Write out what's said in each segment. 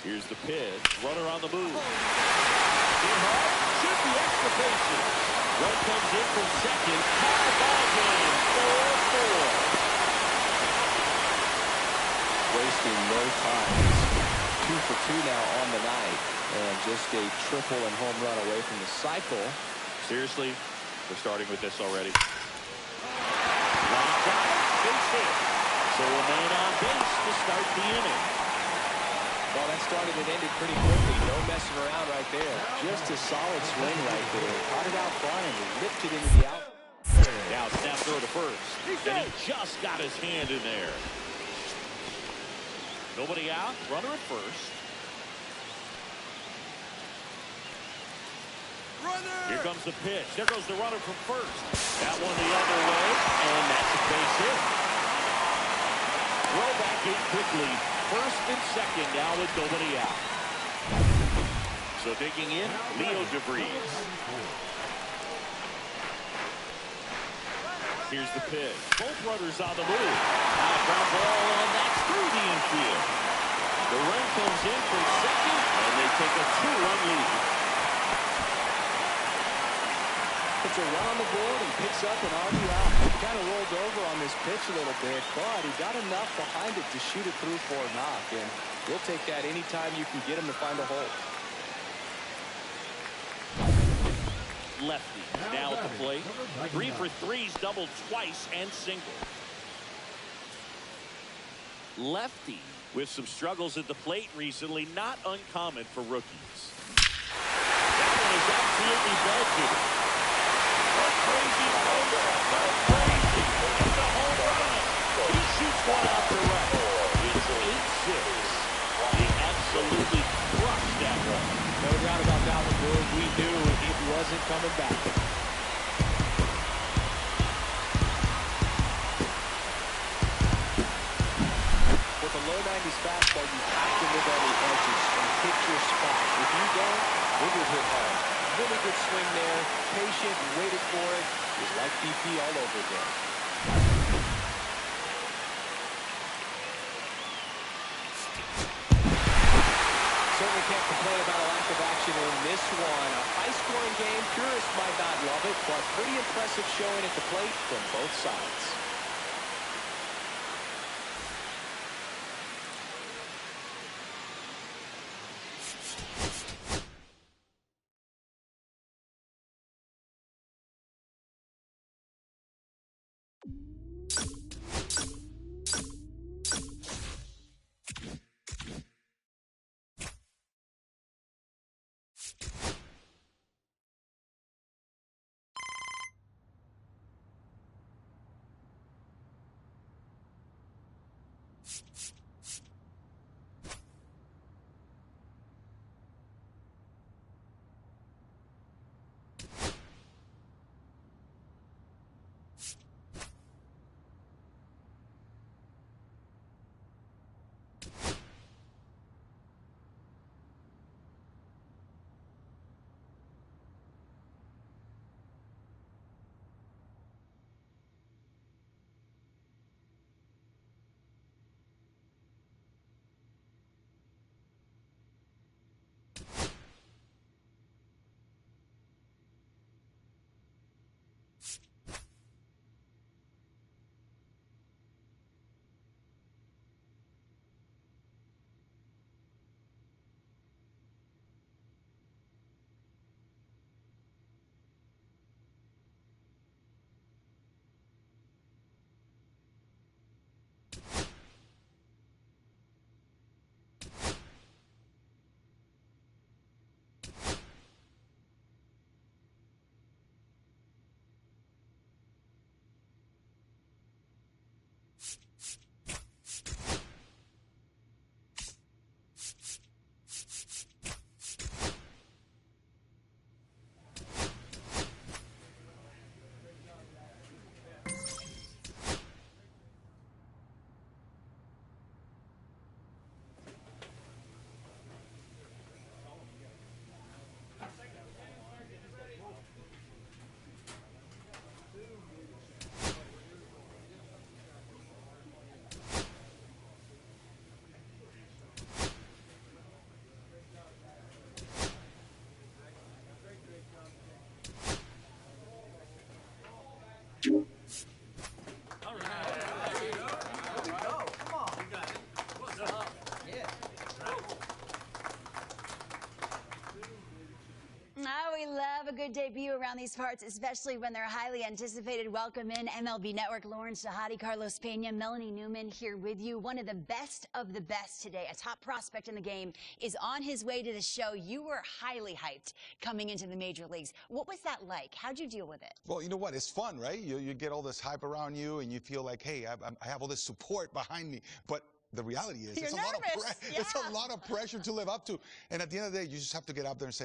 Here's the pitch. Runner on the move. In hard. Should be extra bases. Run comes in from second. Tie ball game. 4-4. Wasting no time. 2 for 2 now on the night. And just a triple and home run away from the cycle. Seriously, we're starting with this already. Line drive. Base hit. So a man on base to start the inning. Well, that started and ended pretty quickly. No messing around right there. Just a solid swing right there. Caught it out front and lifted into the out. Now snap throw to first. And he just got his hand in there. Nobody out. Runner at first. Here comes the pitch. There goes the runner from first. That one the other way. And that's a base hit. Throw back in quickly. First and second now with nobody out. So digging in, Leo DeVries. Here's the pitch. Both runners on the move. High ground ball, and that's through the infield. The run comes in from second, and they take a 2-run lead. Puts a run on the board and picks up an RBI. He kind of rolled over on this pitch a little bit, but he got enough behind it to shoot it through for a knock, and we'll take that anytime you can get him to find a hole. Lefty now at the plate. 3 for 3's doubled twice and single. Lefty with some struggles at the plate recently, not uncommon for rookies. That one is absolutely belted. Crazy over. Crazy. It's a home run. He shoots one out to right. It's 8-6. He absolutely crushed that one. No doubt about that one, Boog. We knew it wasn't coming back. With a low 90s fastball, you have to live on the edges and pick your spot. If you don't, it will hit hard. Really good swing there. Patient, waited for it. It was like BP all over again. Certainly can't complain about a lack of action in this one. A high-scoring game. Purists might not love it, but pretty impressive showing at the plate from both sides. big debut around these parts, especially when they're highly anticipated. Welcome in MLB Network, Lawrence Shahadi, Carlos Pena, Melanie Newman here with you. One of the best today, a top prospect in the game, is on his way to the show. You were highly hyped coming into the major leagues. What was that like? How'd you deal with it? Well, you know what? It's fun, right? You get all this hype around you, and you feel like, hey, I have all this support behind me. But the reality is, it's a lot of pressure to live up to. And at the end of the day, you just have to get out there and say,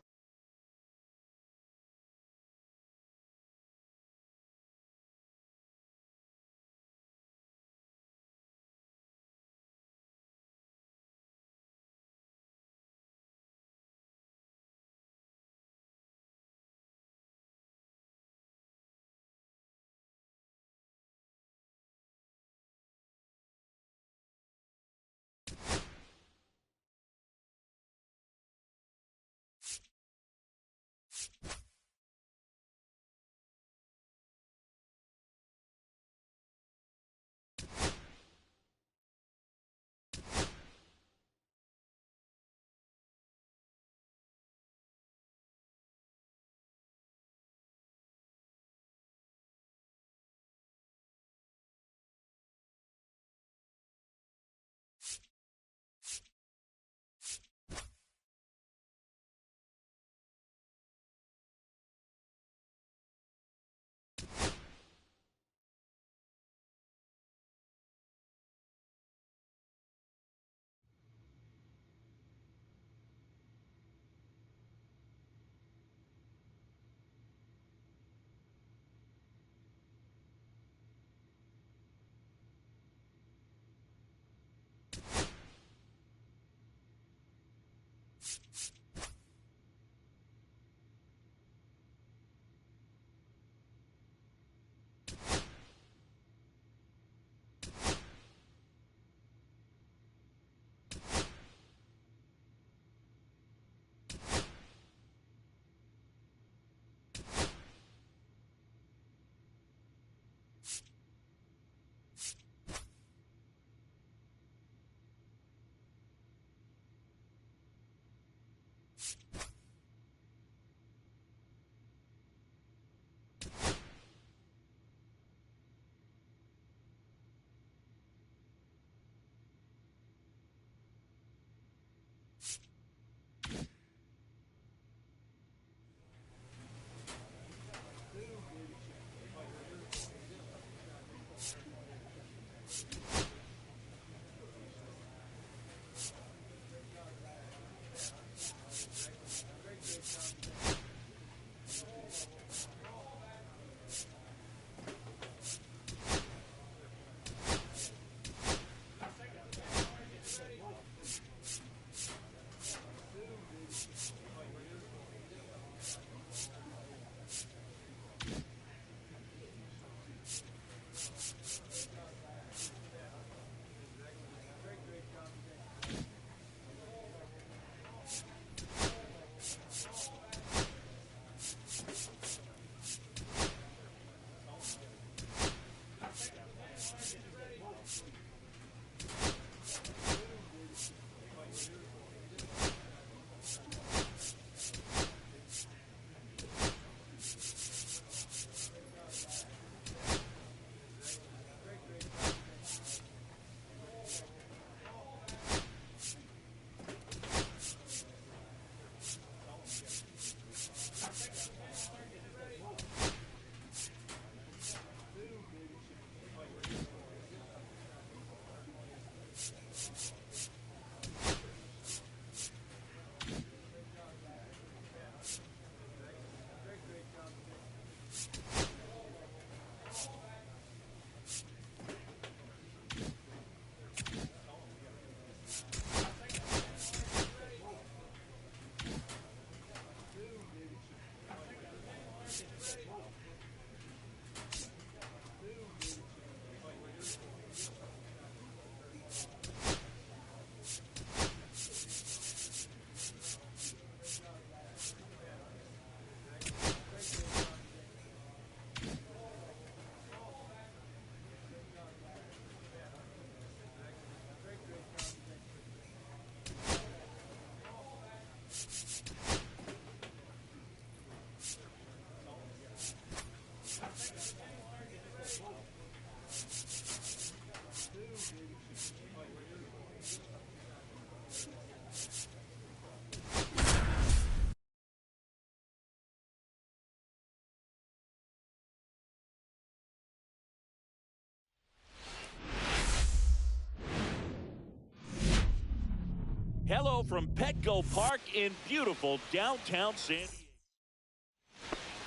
Hello from Petco Park in beautiful downtown San Diego.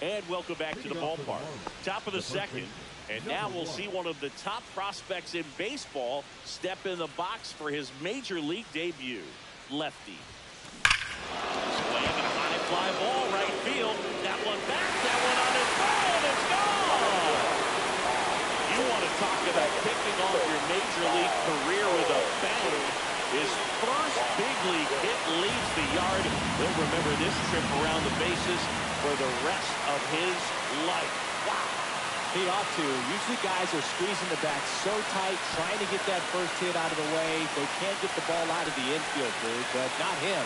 And welcome back to the ballpark. Top of the second. And now we'll see one of the top prospects in baseball step in the box for his major league debut. Lefty. Swing and a high fly ball right field. That one back. That one on his ball. It's gone. You want to talk about kicking off your major league career with a bang. His first big league hit leaves the yard. He'll remember this trip around the bases for the rest of his life. Wow. He ought to. Usually guys are squeezing the bat so tight, trying to get that first hit out of the way. They can't get the ball out of the infield, dude, but not him.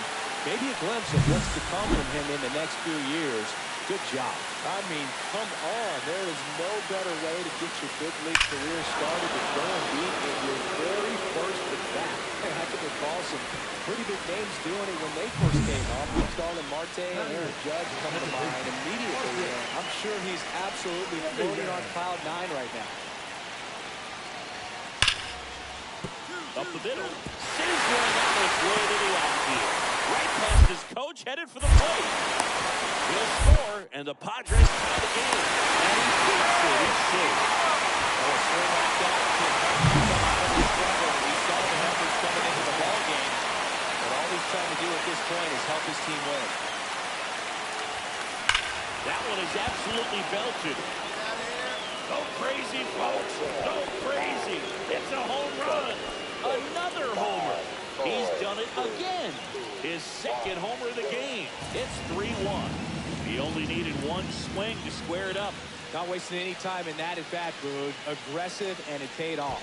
Maybe a glimpse of what's to come from him in the next few years. Good job. I mean, come on. There is no better way to get your big league career started than going deep in your very first at bat. I can recall some pretty big names doing it when they first came up. Starlin Marte and Aaron Judge coming to mind immediately. I'm sure he's absolutely floating on cloud 9 right now. Up the middle. Sizzling out his way to the outfield. Right past his coach, headed for the plate. He'll score, and the Padres tie the game. And he beats it. He's safe. Oh, a swing like that can help you come out of the struggle. We saw the efforts coming into the ball game. But all he's trying to do at this point is help his team win. That one is absolutely belted. Go crazy, folks. Go crazy. It's a home run. Another homer. He's done it again. His second homer of the game. It's 3-1. He only needed one swing to square it up. Not wasting any time in that at bat, Boog. Aggressive, and it paid off.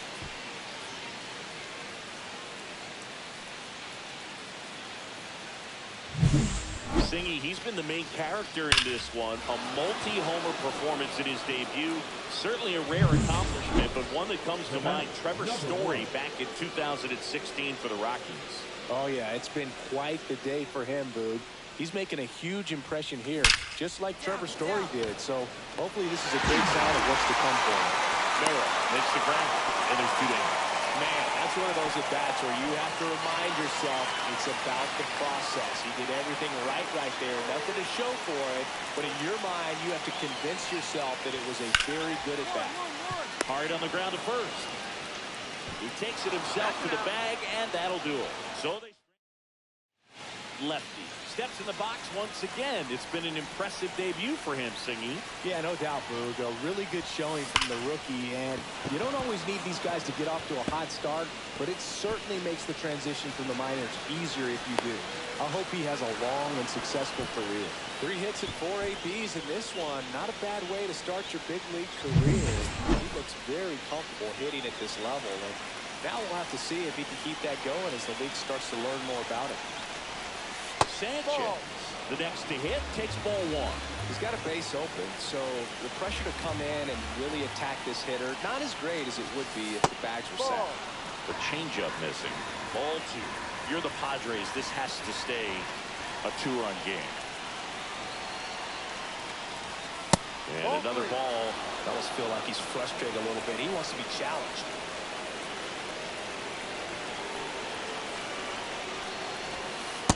Singy, he's been the main character in this one. A multi-homer performance in his debut. Certainly a rare accomplishment, but one that comes to mind. Trevor Story back in 2016 for the Rockies. Oh, yeah, it's been quite the day for him, Boog. He's making a huge impression here, just like Trevor Story did. So hopefully this is a great sign of what's to come for him. Merrill makes the ground, and there's 2 down. Man, that's one of those at-bats where you have to remind yourself it's about the process. He did everything right there. Nothing to show for it. But in your mind, you have to convince yourself that it was a very good at-bat. Hard on the ground at first. He takes it himself to the bag, and that'll do it. So they... Lefty steps in the box once again. It's been an impressive debut for him, Singy. Yeah, no doubt, Boog. A really good showing from the rookie, and you don't always need these guys to get off to a hot start, but it certainly makes the transition from the minors easier if you do. I hope he has a long and successful career. 3 hits and 4 ABs in this one. Not a bad way to start your big league career. He looks very comfortable hitting at this level, and now we'll have to see if he can keep that going as the league starts to learn more about it. Sanchez, the next to hit, takes ball 1. He's got a base open, so the pressure to come in and really attack this hitter, not as great as it would be if the bags were set. The changeup missing. Ball 2. You're the Padres. This has to stay a 2-run game. And another ball. Fellas feel like he's frustrated a little bit. He wants to be challenged.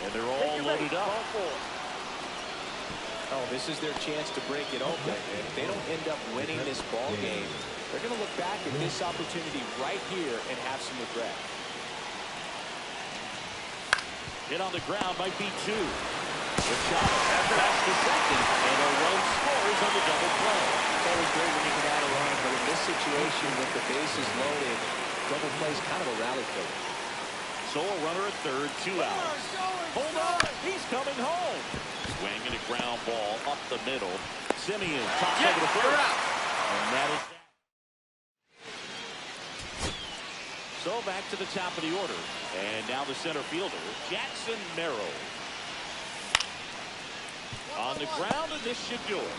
And they're all loaded up. Oh, this is their chance to break it open. If they don't end up winning this ball game, they're going to look back at this opportunity right here and have some regret. Hit on the ground might be 2. The shot past the second, and a run scores on the double play. It's always great when you can add a run, but in this situation with the bases loaded, double play is kind of a rally play. So a runner at third, 2 outs. Hold on, he's coming home. Swing and a ground ball up the middle. Simeon tops over the first. And that is that. So back to the top of the order. And now the center fielder, Jackson Merrill. On the ground, and this should do it.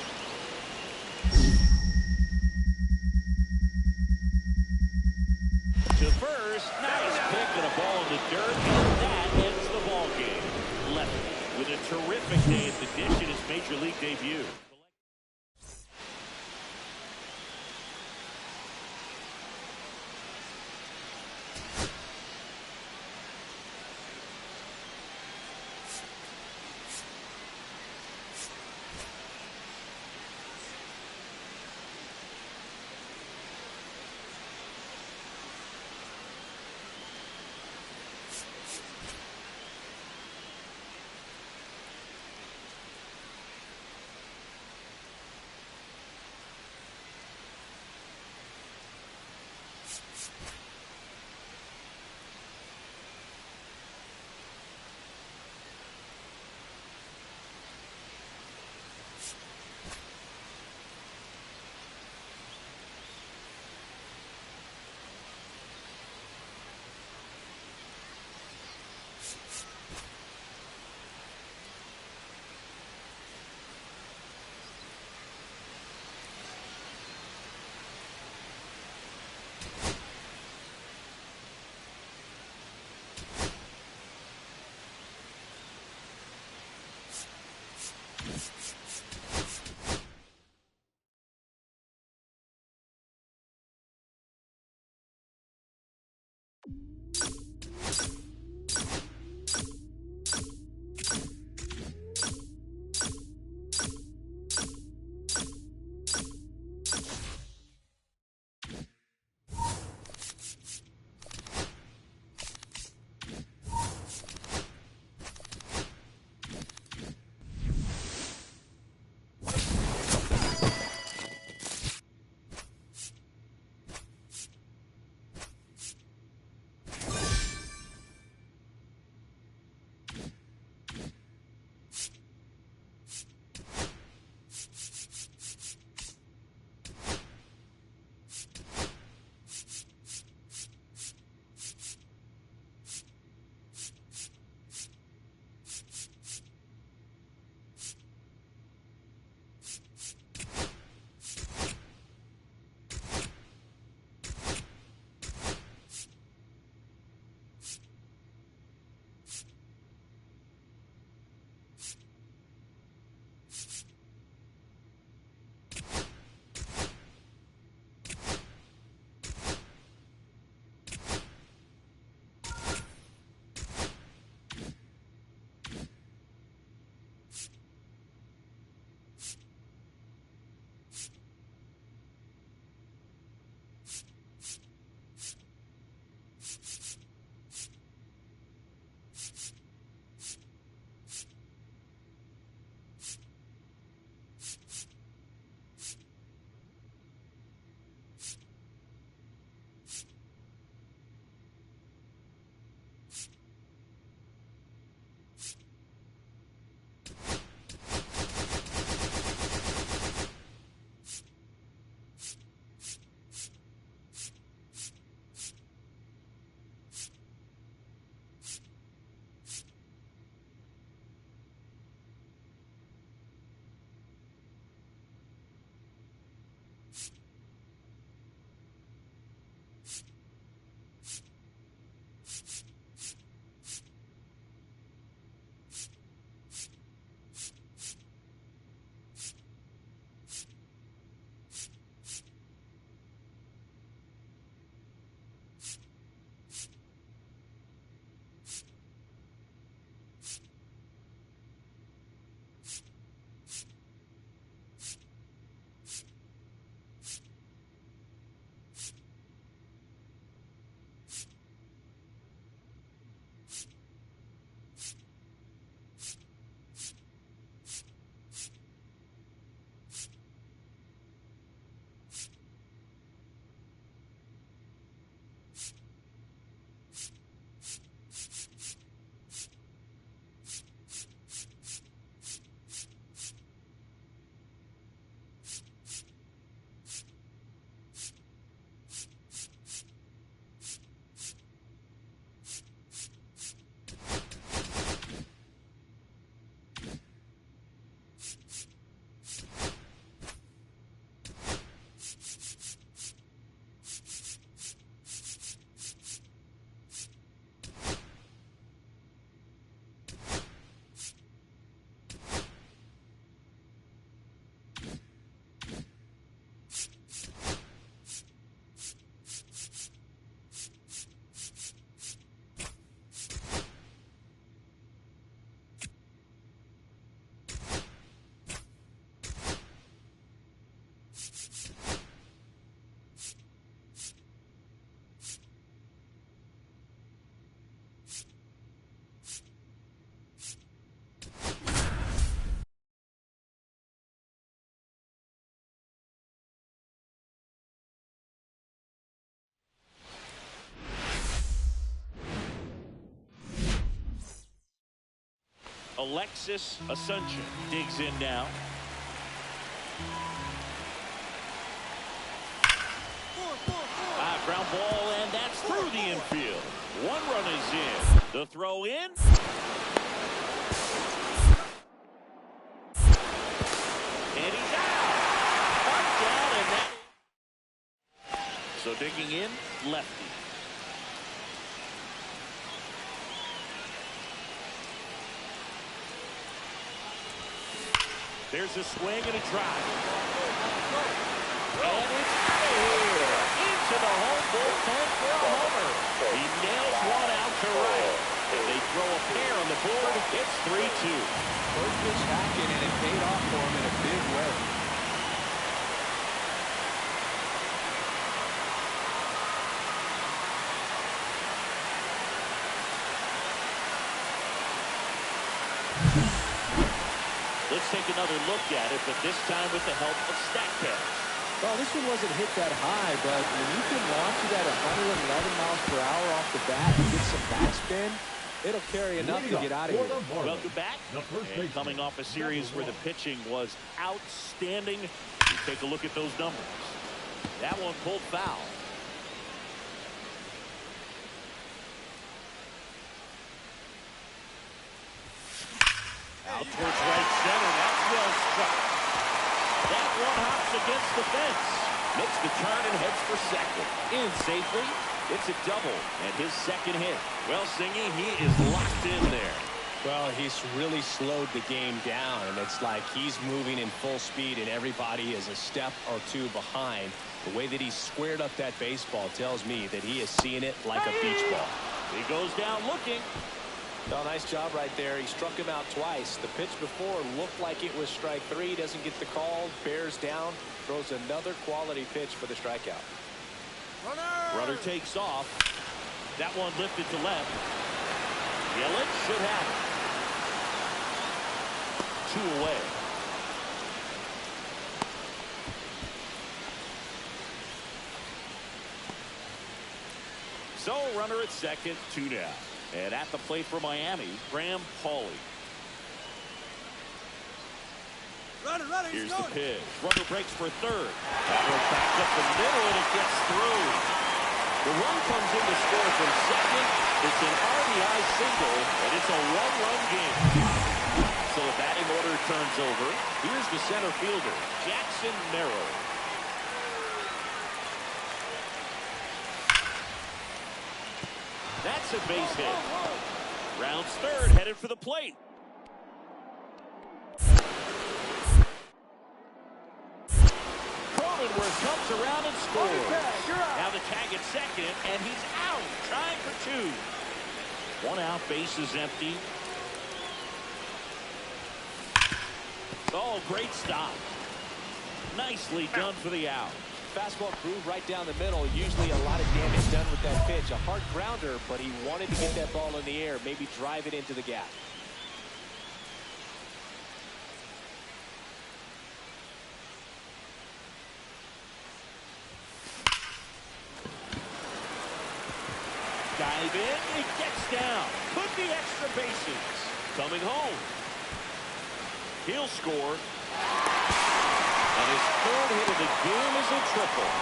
To first, nice pick and a ball in the dirt, and that ends the ball game. Lefty with a terrific day at the dish in his major league debut. Alexis Asuncion digs in now. Ground ball, and that's through the infield. One run is in. The throw in. And he's out. Marked down, and that. So digging in, lefty. There's a swing and a drive. And it's fair into the home bullpen for a homer. He nails one out to right. And they throw a pair on the board. It's 3-2. First pitch hacking, and it paid off for him in a big way. Let's take another look at it, but this time with the help of StatCast. Well, this one wasn't hit that high, but when you can launch it at 111 miles per hour off the bat and get some backspin, it'll carry enough to get out of here. Welcome back. And coming off a series where the pitching was outstanding, you take a look at those numbers. That one pulled foul. Out towards right center. That's well struck. That one hops against the fence. Makes the turn and heads for second. In safely. It's a double and his second hit. Well, Singy, he is locked in there. Well, he's really slowed the game down, and it's like he's moving in full speed and everybody is a step or two behind. The way that he squared up that baseball tells me that he is seeing it like a beach ball. He goes down looking. Well, nice job right there. He struck him out twice. The pitch before looked like it was strike three. Doesn't get the call. Bears down. Throws another quality pitch for the strikeout. Runner takes off. That one lifted to left. Yelich should have it. 2 away. So runner at second, 2 down. And at the plate for Miami, Graham Pauley. Runner, here's the pitch. Runner breaks for third. That one backed up the middle, and it gets through. The run comes in to score from second. It's an RBI single, and it's a 1-run game. So the batting order turns over. Here's the center fielder, Jackson Merrill. That's a base hit. Rounds third, headed for the plate. Cronenworth comes around and scores. Now the tag at second, and he's out, trying for 2. 1 out, base is empty. Oh, great stop. Nicely done for the out. Fastball groove right down the middle. Usually a lot of damage done with that pitch. A hard grounder, but he wanted to get that ball in the air, maybe drive it into the gap. Dive in, it gets down. Put the extra bases. Coming home. He'll score. And his 3rd hit of the game is a triple.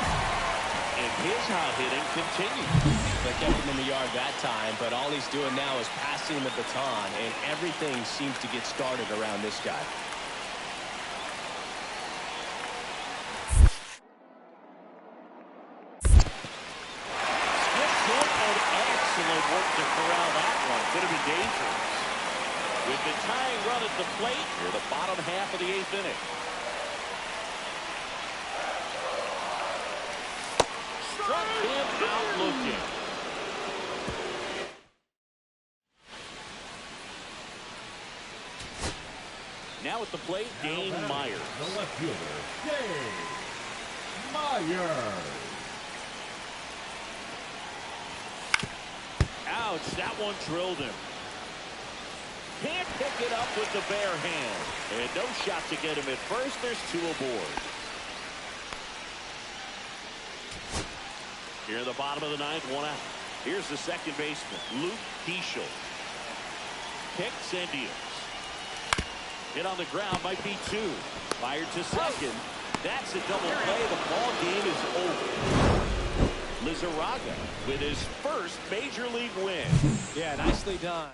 And his hot hitting continues. They kept him in the yard that time, but all he's doing now is passing the baton, and everything seems to get started around this guy. Skips in and excellent work to corral that one. Could have been dangerous. With the tying run at the plate, near the bottom half of the 8th inning. Struck him out looking. Now at the plate, Dane Myers. The left fielder, Dane Myers. Ouch, that one drilled him. Can't pick it up with the bare hand. And no shot to get him at first. There's 2 aboard. Here in the bottom of the 9th, 1 out. Here's the second baseman, Luke Diesel. Kicks and deals. Hit on the ground, might be 2. Fired to second. That's a double play. The ball game is over. Lizarraga with his first major league win. Yeah, nicely done.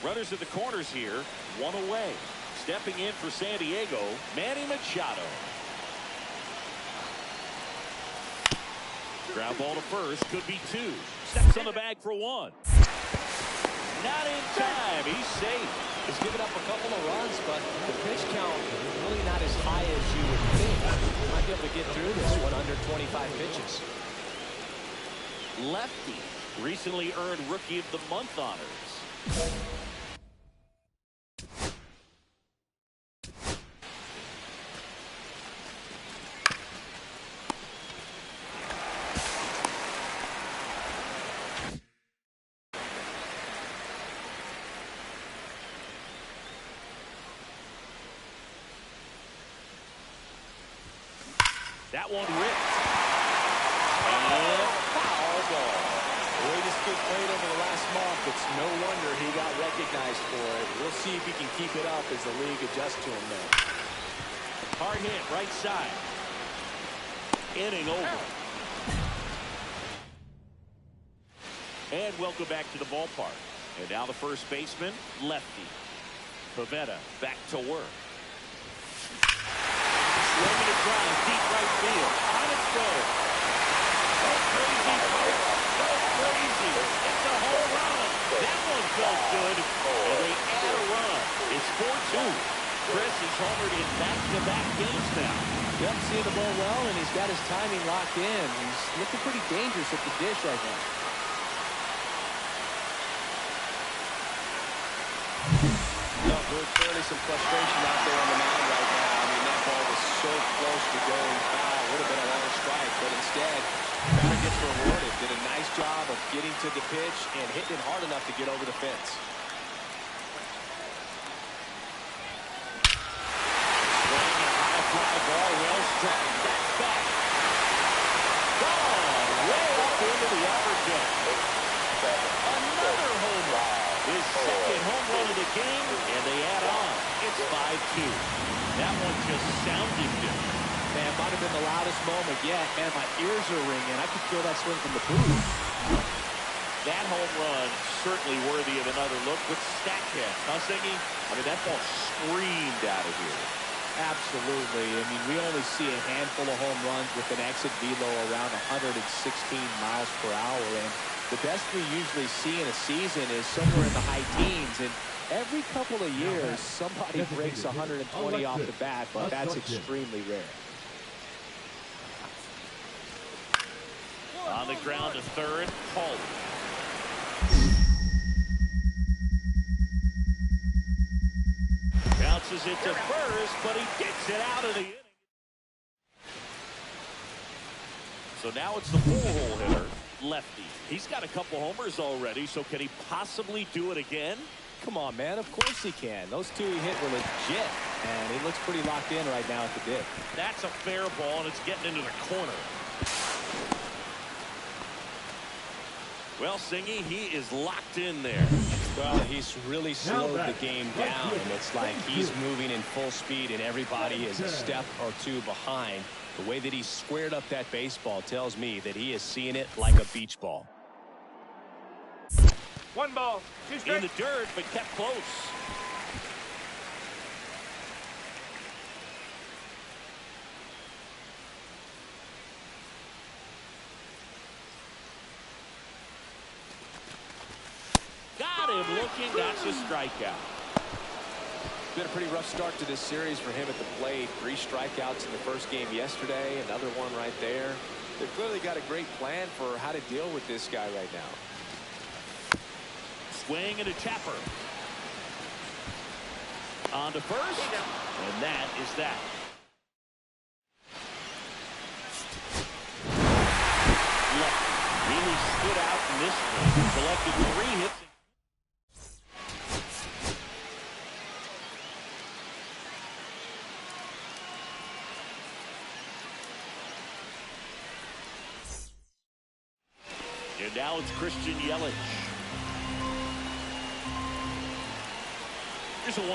Runners at the corners here, 1 away. Stepping in for San Diego, Manny Machado. Ground ball to first. Could be two. Steps on the bag for one. Not in time. He's safe. He's given up a couple of runs, but the pitch count is really not as high as you would think. He might be able to get through this one under 25 pitches. Lefty recently earned Rookie of the Month honors. That one ripped. And foul ball. The way this kid played over the last month, it's no wonder he got recognized for it. We'll see if he can keep it up as the league adjusts to him there. Hard hit, right side. Inning over. And welcome back to the ballpark. And now the first baseman, Lefty. Pavetta back to work. Swinging a drive, deep right field. On its go. Go crazy, folks. Go crazy. It's a home run. That one felt good. And they add a run. It's 4-2. Chris is homered in back-to-back games now. Yep, seeing the ball well, and he's got his timing locked in. He's looking pretty dangerous at the dish right now. No, there's clearly some frustration out there on the mound right now. I mean, that ball was so close to going foul. Would have been a long strike, but instead, batter gets rewarded. Did a nice job of getting to the pitch and hitting it hard enough to get over the fence. Swinging a high fly ball, well struck. That's back. Gone way up into the upper deck. Another home run. His second home run of the game, and they add on. It's 5-2. That one just sounded different. Man, might have been the loudest moment yet. Man, my ears are ringing. I could feel that swing from the booth. That home run certainly worthy of another look with Statcast, huh, Siggy? I mean, that ball screamed out of here. Absolutely. I mean, we only see a handful of home runs with an exit velo around 116 miles per hour, and the best we usually see in a season is somewhere in the high teens, and every couple of years somebody breaks 120 off the bat, but that's extremely rare. On the ground to third, Paul. Bounces it to first, but he gets it out of the inning. So now it's the four-hole hitter, Lefty. He's got a couple homers already, so can he possibly do it again? Come on, man. Of course he can. Those two he hit were legit, and he looks pretty locked in right now at the dip. That's a fair ball, and it's getting into the corner. Well, Singy, he is locked in there. Well, he's really slowed the game down, and it's like he's moving in full speed, and everybody is a step or two behind. The way that he squared up that baseball tells me that he is seeing it like a beach ball. 1 ball, 2 strikes. In the dirt, but kept close. Got him looking. That's a strikeout. Been a pretty rough start to this series for him at the plate. 3 strikeouts in the first game yesterday. Another one right there. They've clearly got a great plan for how to deal with this guy right now. Swing and a tapper. On to first. And that is that. Lefty really stood out in this one. Collected 3 hits. And now it's Christian Yelich. Here's a 1-2.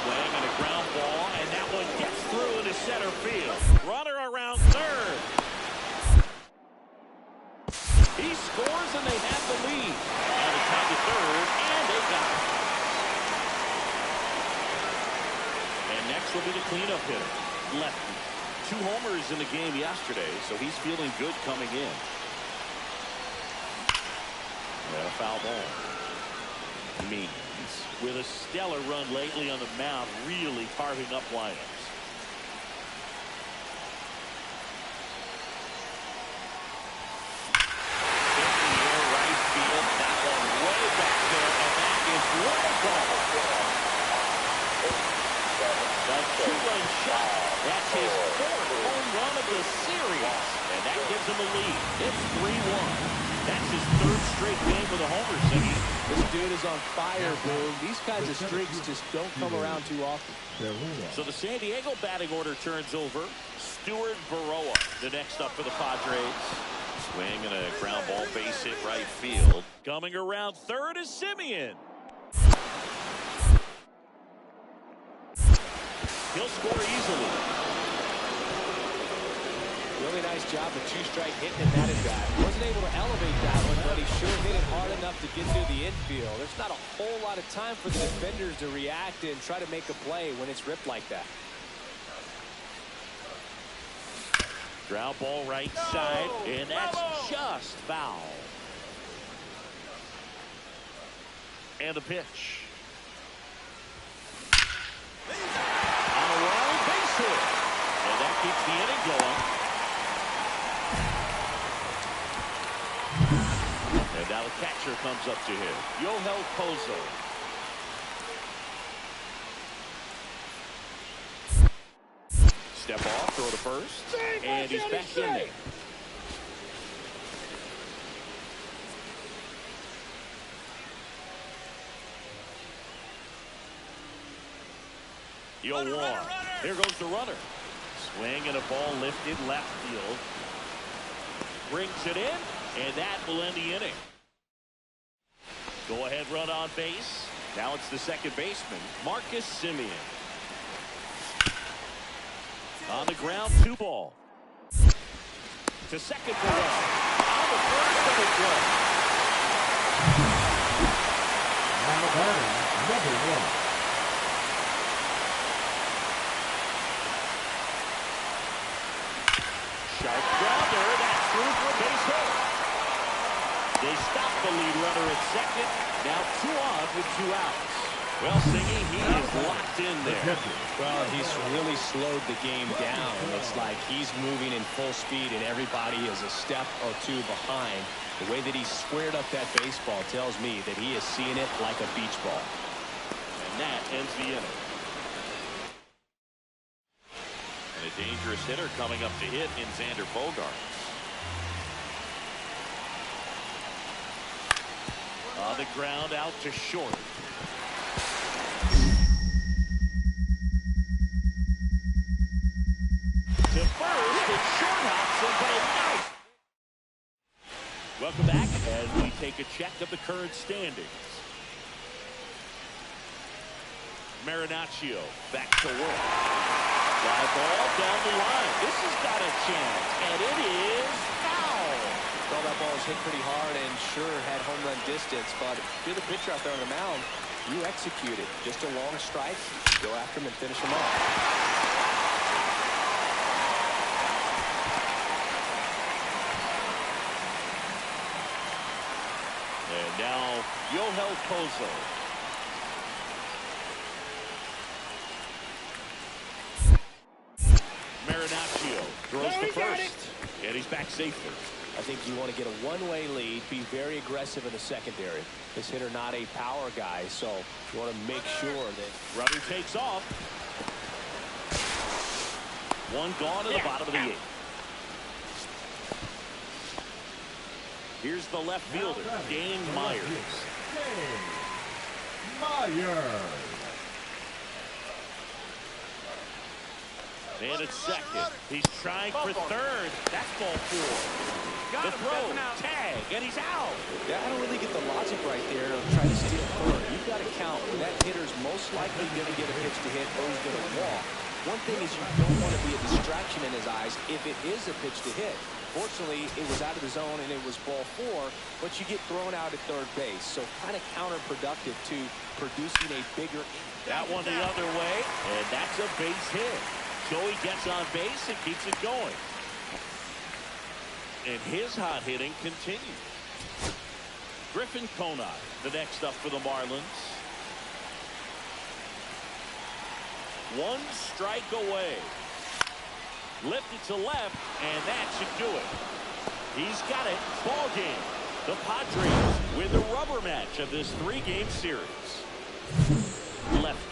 Swing and a ground ball, and that one gets through into center field. Runner around third. He scores, and they have the lead. Now it's time to third, and they got it. And next will be the cleanup hitter, Lefty. 2 homers in the game yesterday, so he's feeling good coming in. And a foul ball. Means with a stellar run lately on the mound, really carving up lineups. Two-run shot. That's his 4th home run of the series, and that gives him a lead. It's 3-1. That's his 3rd straight game with a homer, Siggy. This dude is on fire, Boone. These kinds of streaks just don't come around too often. So the San Diego batting order turns over. Stuart Baroa, the next up for the Padres. Swing and a ground ball, base hit right field. Coming around third is Simeon. He'll score easily. Really nice job with 2-strike hitting in that at bat. Wasn't able to elevate that one, but he sure hit it hard enough to get through the infield. There's not a whole lot of time for the defenders to react and try to make a play when it's ripped like that. Ground ball right side, and that's just foul. And a pitch. On a line base hit. And that keeps the inning going. And now the catcher comes up to him. Yohel Pozo. Step off, throw to first. And he's back in there. Warren. Here goes the runner. Swing and a ball lifted left field. Brings it in, and that will end the inning. Go ahead run on base. Now it's the second baseman, Marcus Simeon. On the ground, 2 ball. To second for run. On the first of the throw. Now batting, number 1. Sharp grounder, that's through for a base hit. They stop the lead runner at second. Now 2 on with 2 outs. Well, Siggy, he is locked in there. Well, he's really slowed the game down. It's like he's moving in full speed and everybody is a step or 2 behind. The way that he squared up that baseball tells me that he is seeing it like a beach ball. And that ends the inning. And a dangerous hitter coming up to hit in Xander Bogaerts. On the ground, out to short. To first, it's short hops and but out. Welcome back as we take a check of the current standings. Marinaccio back to work. Fly ball down the line. This has got a chance, and it is foul. Well, that ball was hit pretty hard and sure had home run distance, but if you're the pitcher out there on the mound, you execute it. Just a long strike, go after him and finish him off. And now, Yohel Pozo. Marinaccio throws the first, and he's back safely. I think you want to get a one-way lead, be very aggressive in the secondary. This hitter not a power guy, so you want to make sure that Runner takes off. One gone to the bottom of the 8th. Here's the left fielder, Dane Myers. Myers. And at second, he's trying for third. That's ball 4. The throw, tag, and he's out. Yeah, I don't really get the logic right there of trying to steal third. You've got to count when that hitter's most likely going to get a pitch to hit or he's going to walk. One thing is you don't want to be a distraction in his eyes if it is a pitch to hit. Fortunately, it was out of the zone and it was ball 4, but you get thrown out at third base. So kind of counterproductive to producing a bigger. That one the other way, and that's a base hit. Joey gets on base and keeps it going. And his hot hitting continues. Griffin Conine, the next up for the Marlins. One strike away. Lifted to left, and that should do it. He's got it. Ball game. The Padres win the rubber match of this 3-game series. Left